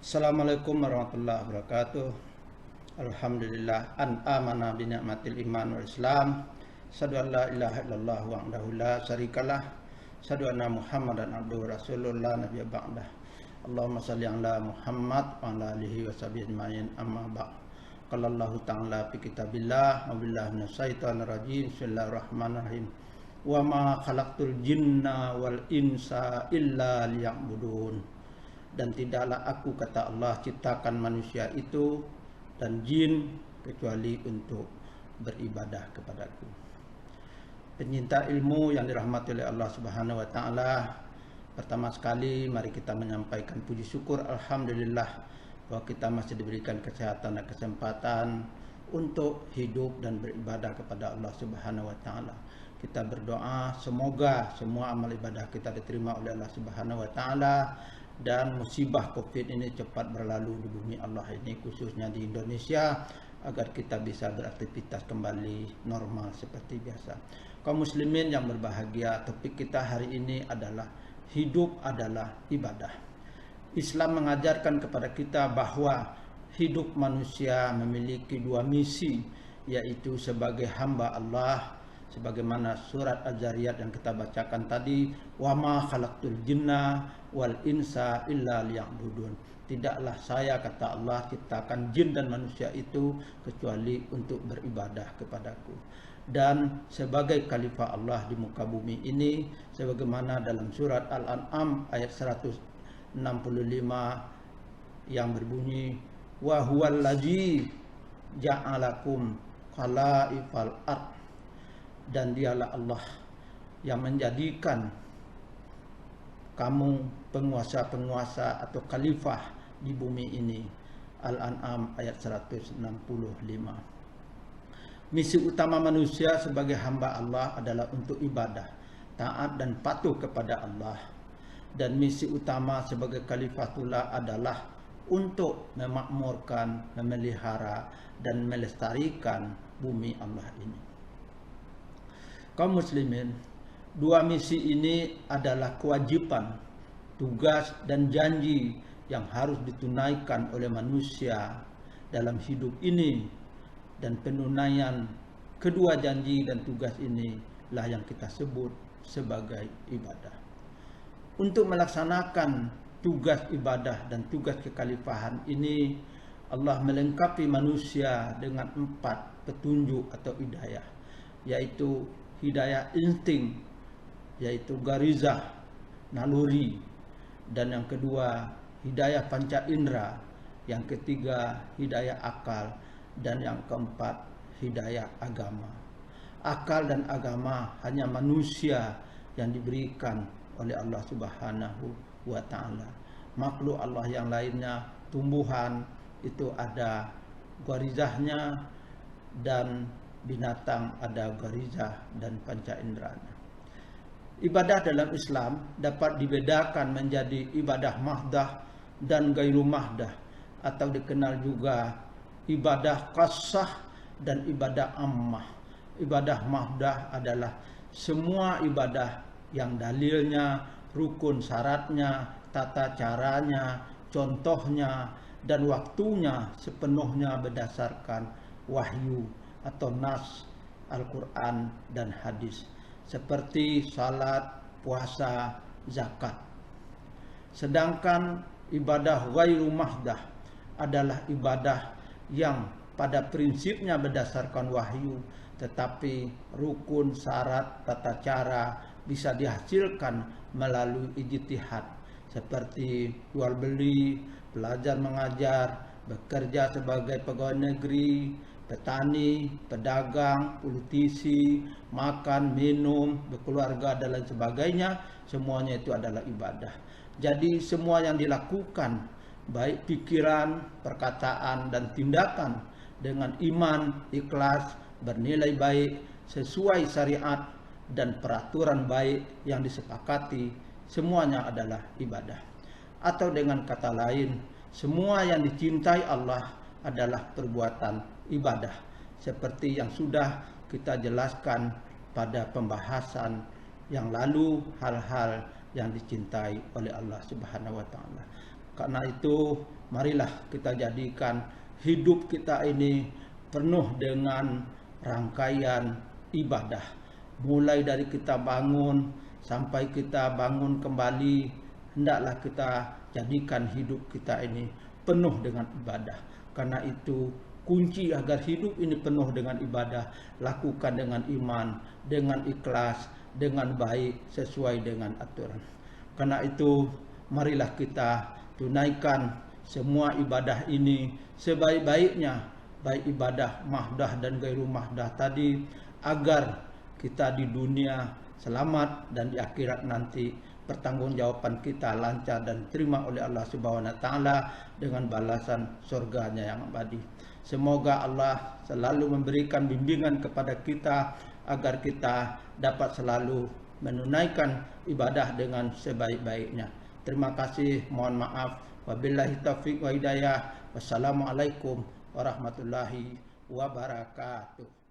Assalamualaikum warahmatullahi wabarakatuh. Alhamdulillah an amana bi ni'matil iman wal islam. Asyhadu an la ilaha illallah wahdahu la syarikalah. Asyhadu anna Muhammadan abduhu rasulullah nabiyya ba'dah. Allahumma shalli ala Muhammad wa ala alihi wa sahbihi ajmain amma ba'd. Qala Allah ta'ala fi kitabillah wa billahi minasyaitonir rajim. Bismillahirrahmanirrahim. Wa ma khalaqtul jinna wal insa illa liya'budun. Dan tidaklah aku, kata Allah, ciptakan manusia itu dan jin kecuali untuk beribadah kepadaku. Pencinta ilmu yang dirahmati oleh Allah Subhanahu wa taala, pertama sekali mari kita menyampaikan puji syukur alhamdulillah bahwa kita masih diberikan kesehatan dan kesempatan untuk hidup dan beribadah kepada Allah Subhanahu wa taala. Kita berdoa semoga semua amal ibadah kita diterima oleh Allah Subhanahu wa taala dan musibah Covid ini cepat berlalu di bumi Allah ini, khususnya di Indonesia, agar kita bisa beraktivitas kembali normal seperti biasa. Kaum muslimin yang berbahagia, topik kita hari ini adalah hidup adalah ibadah. Islam mengajarkan kepada kita bahwa hidup manusia memiliki dua misi, yaitu sebagai hamba Allah, sebagaimana surat Az-Zariyat yang kita bacakan tadi, wa ma khalaqtul jinna wal insa illa liya'budun. Tidaklah saya, kata Allah, ciptakan jin dan manusia itu kecuali untuk beribadah kepadaku. Dan sebagai khalifah Allah di muka bumi ini, sebagaimana dalam surat Al-An'am ayat 165 yang berbunyi, wa huwallazi ja'alakum khalaifal ard. Dan dialah Allah yang menjadikan kamu penguasa-penguasa atau khalifah di bumi ini. Al-An'am ayat 165. Misi utama manusia sebagai hamba Allah adalah untuk ibadah, taat dan patuh kepada Allah. Dan misi utama sebagai khalifatullah adalah untuk memakmurkan, memelihara dan melestarikan bumi Allah ini. Kaum muslimin, dua misi ini adalah kewajiban, tugas dan janji yang harus ditunaikan oleh manusia dalam hidup ini, dan penunaian kedua janji dan tugas inilah yang kita sebut sebagai ibadah. Untuk melaksanakan tugas ibadah dan tugas kekhalifahan ini, Allah melengkapi manusia dengan 4 petunjuk atau hidayah, yaitu hidayah insting, yaitu garizah, naluri. Dan yang kedua, hidayah panca indera. Yang ketiga, hidayah akal. Dan yang keempat, hidayah agama. Akal dan agama hanya manusia yang diberikan oleh Allah Subhanahu wa ta'ala. Makhluk Allah yang lainnya, tumbuhan, itu ada garizahnya, dan binatang ada garizah dan panca inderanya. Ibadah dalam Islam dapat dibedakan menjadi ibadah mahdah dan gairu mahdah, atau dikenal juga ibadah qassah dan ibadah ammah. Ibadah mahdah adalah semua ibadah yang dalilnya, rukun syaratnya, tata caranya, contohnya dan waktunya sepenuhnya berdasarkan wahyu atau nas Al-Quran dan hadis, seperti salat, puasa, zakat. Sedangkan ibadah ghairu mahdah adalah ibadah yang pada prinsipnya berdasarkan wahyu, tetapi rukun, syarat, tata cara bisa dihasilkan melalui ijtihad, seperti jual beli, belajar mengajar, bekerja sebagai pegawai negeri, petani, pedagang, politisi, makan, minum, berkeluarga dan lain sebagainya, semuanya itu adalah ibadah. Jadi semua yang dilakukan, baik pikiran, perkataan dan tindakan, dengan iman, ikhlas, bernilai baik, sesuai syariat dan peraturan baik yang disepakati, semuanya adalah ibadah. Atau dengan kata lain, semua yang dicintai Allah adalah perbuatan ibadah, seperti yang sudah kita jelaskan pada pembahasan yang lalu, hal-hal yang dicintai oleh Allah Subhanahu wa taala. Karena itu marilah kita jadikan hidup kita ini penuh dengan rangkaian ibadah. Mulai dari kita bangun sampai kita bangun kembali, hendaklah kita jadikan hidup kita ini penuh dengan ibadah. Karena itu kunci agar hidup ini penuh dengan ibadah, lakukan dengan iman, dengan ikhlas, dengan baik, sesuai dengan aturan. Karena itu marilah kita tunaikan semua ibadah ini sebaik-baiknya, baik ibadah mahdah dan gairu mahdah tadi, agar kita di dunia selamat dan di akhirat nanti pertanggungjawaban kita lancar dan diterima oleh Allah Subhanahu wa taala dengan balasan surganya yang abadi. Semoga Allah selalu memberikan bimbingan kepada kita agar kita dapat selalu menunaikan ibadah dengan sebaik-baiknya. Terima kasih, mohon maaf. Wabillahi taufiq wa hidayah. Wassalamualaikum warahmatullahi wabarakatuh.